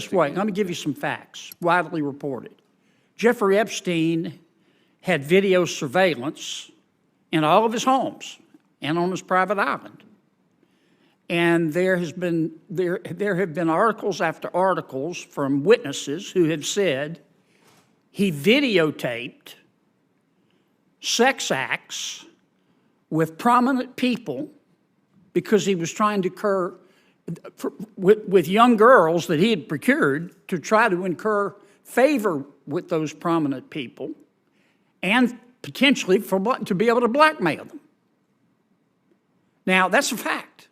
This way, let me give you some facts, widely reported. Jeffrey Epstein had video surveillance in all of his homes and on his private island. And there have been articles after articles from witnesses who have said he videotaped sex acts with prominent people because he was trying to incur with young girls that he had procured to try to incur favor with those prominent people and potentially to be able to blackmail them. Now, that's a fact.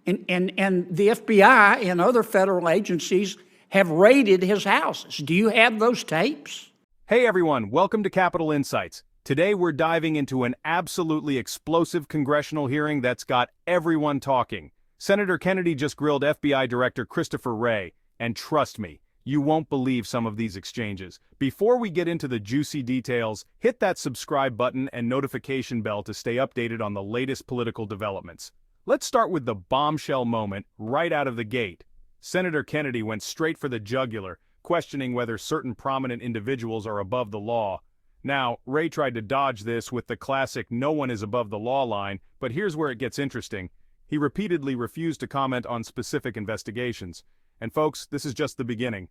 And the FBI and other federal agencies have raided his houses. Do you have those tapes? Hey everyone, welcome to Capitol Insights. Today we're diving into an absolutely explosive congressional hearing that's got everyone talking. Senator Kennedy just grilled FBI Director Christopher Wray, and trust me, you won't believe some of these exchanges. Before we get into the juicy details, hit that subscribe button and notification bell to stay updated on the latest political developments. Let's start with the bombshell moment right out of the gate. Senator Kennedy went straight for the jugular, questioning whether certain prominent individuals are above the law. Now, Wray tried to dodge this with the classic "no one is above the law" line, but here's where it gets interesting. He repeatedly refused to comment on specific investigations. And folks, this is just the beginning.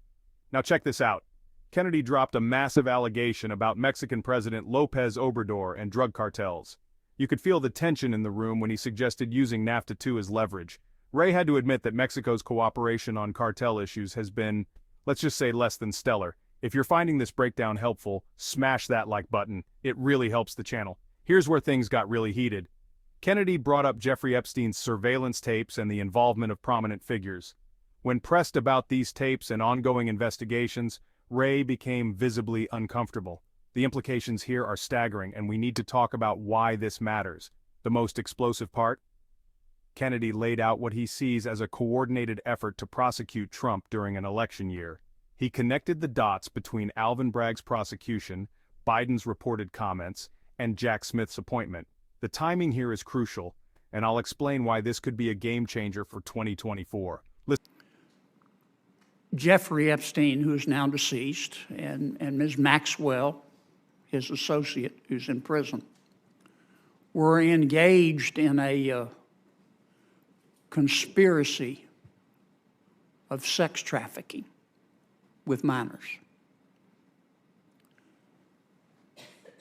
Now check this out. Kennedy dropped a massive allegation about Mexican President López Obrador and drug cartels. You could feel the tension in the room when he suggested using NAFTA 2 as leverage. Wray had to admit that Mexico's cooperation on cartel issues has been, let's just say, less than stellar. If you're finding this breakdown helpful, smash that like button. It really helps the channel. Here's where things got really heated. Kennedy brought up Jeffrey Epstein's surveillance tapes and the involvement of prominent figures. When pressed about these tapes and ongoing investigations, Wray became visibly uncomfortable. The implications here are staggering, and we need to talk about why this matters. The most explosive part? Kennedy laid out what he sees as a coordinated effort to prosecute Trump during an election year. He connected the dots between Alvin Bragg's prosecution, Biden's reported comments, and Jack Smith's appointment. The timing here is crucial, and I'll explain why this could be a game changer for 2024. Jeffrey Epstein, who is now deceased, and Ms. Maxwell, his associate, who's in prison, were engaged in a conspiracy of sex trafficking with minors.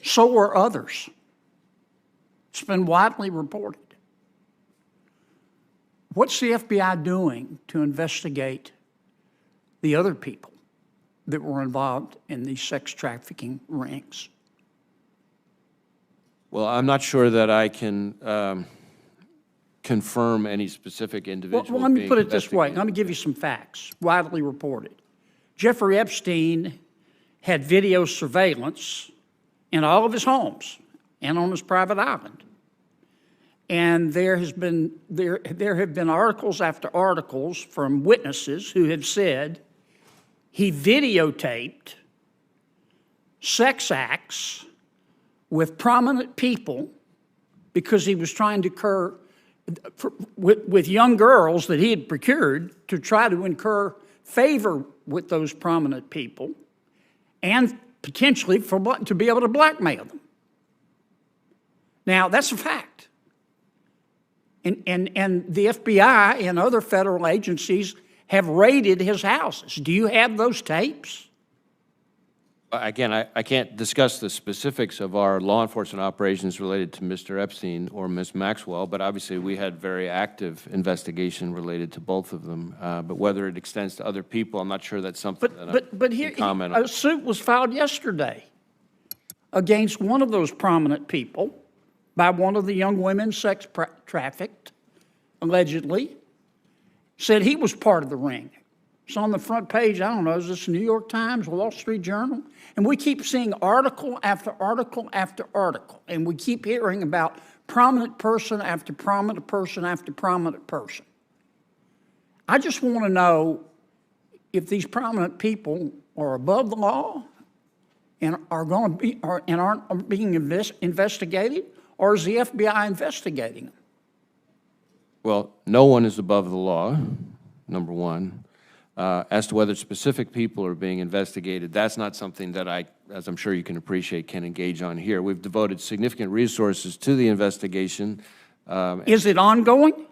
So were others. It's been widely reported. What's the FBI doing to investigate the other people that were involved in these sex trafficking rings? Well, I'm not sure that I can confirm any specific individual. Well, let me put it this way. Let me give you some facts, widely reported. Jeffrey Epstein had video surveillance in all of his homes and on his private island. And there have been articles after articles from witnesses who have said he videotaped sex acts with prominent people because he was trying to incur with young girls that he had procured to try to incur favor with those prominent people and potentially to be able to blackmail them. Now, that's a fact. And the FBI and other federal agencies have raided his houses. Do you have those tapes? Again, I can't discuss the specifics of our law enforcement operations related to Mr. Epstein or Ms. Maxwell, but obviously we had very active investigation related to both of them. But whether it extends to other people, I'm not sure that's something But here, a suit was filed yesterday against one of those prominent people by one of the young women sex trafficked, allegedly, said he was part of the ring. It's on the front page, I don't know, is this New York Times, Wall Street Journal? And we keep seeing article after article after article, and we keep hearing about prominent person after prominent person after prominent person. I just want to know if these prominent people are above the law and are going to be and aren't being investigated, or is the FBI investigating them? Well, no one is above the law, number one. As to whether specific people are being investigated, that's not something that I, as I'm sure you can appreciate, can engage on here. We've devoted significant resources to the investigation. Is it ongoing?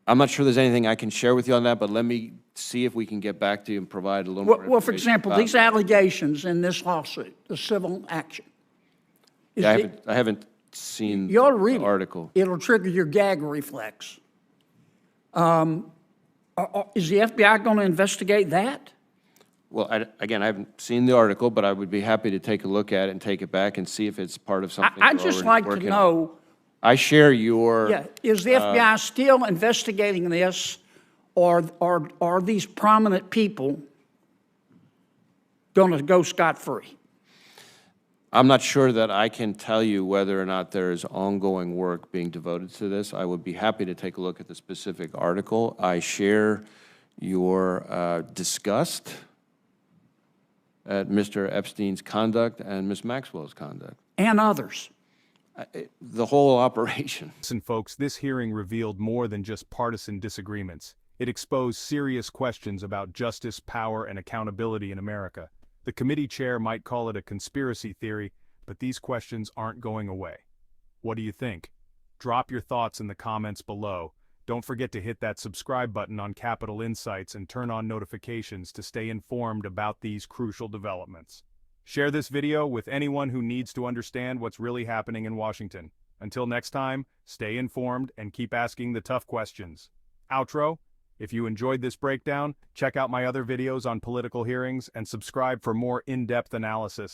I'm not sure there's anything I can share with you on that, but let me see if we can get back to you and provide a little more information. Well, for example, about these allegations in this lawsuit, the civil action. is Yeah, the- I haven't seen You ought to read the it. article. It'll trigger your gag reflex. Is the FBI going to investigate that? Well, again, I haven't seen the article, but I would be happy to take a look at it and take it back and see if it's part of something I'd we're just already like to working on. know, I share your. yeah, is the FBI still investigating this, or are these prominent people going to go scot-free? I'm not sure that I can tell you whether or not there is ongoing work being devoted to this. I would be happy to take a look at the specific article. I share your disgust at Mr. Epstein's conduct and Ms. Maxwell's conduct. And others. The whole operation. Listen, folks, this hearing revealed more than just partisan disagreements. It exposed serious questions about justice, power, and accountability in America. The committee chair might call it a conspiracy theory, but these questions aren't going away. What do you think? Drop your thoughts in the comments below. Don't forget to hit that subscribe button on Capitol Insights and turn on notifications to stay informed about these crucial developments. Share this video with anyone who needs to understand what's really happening in Washington. Until next time, stay informed and keep asking the tough questions. Outro. If you enjoyed this breakdown, check out my other videos on political hearings and subscribe for more in-depth analysis.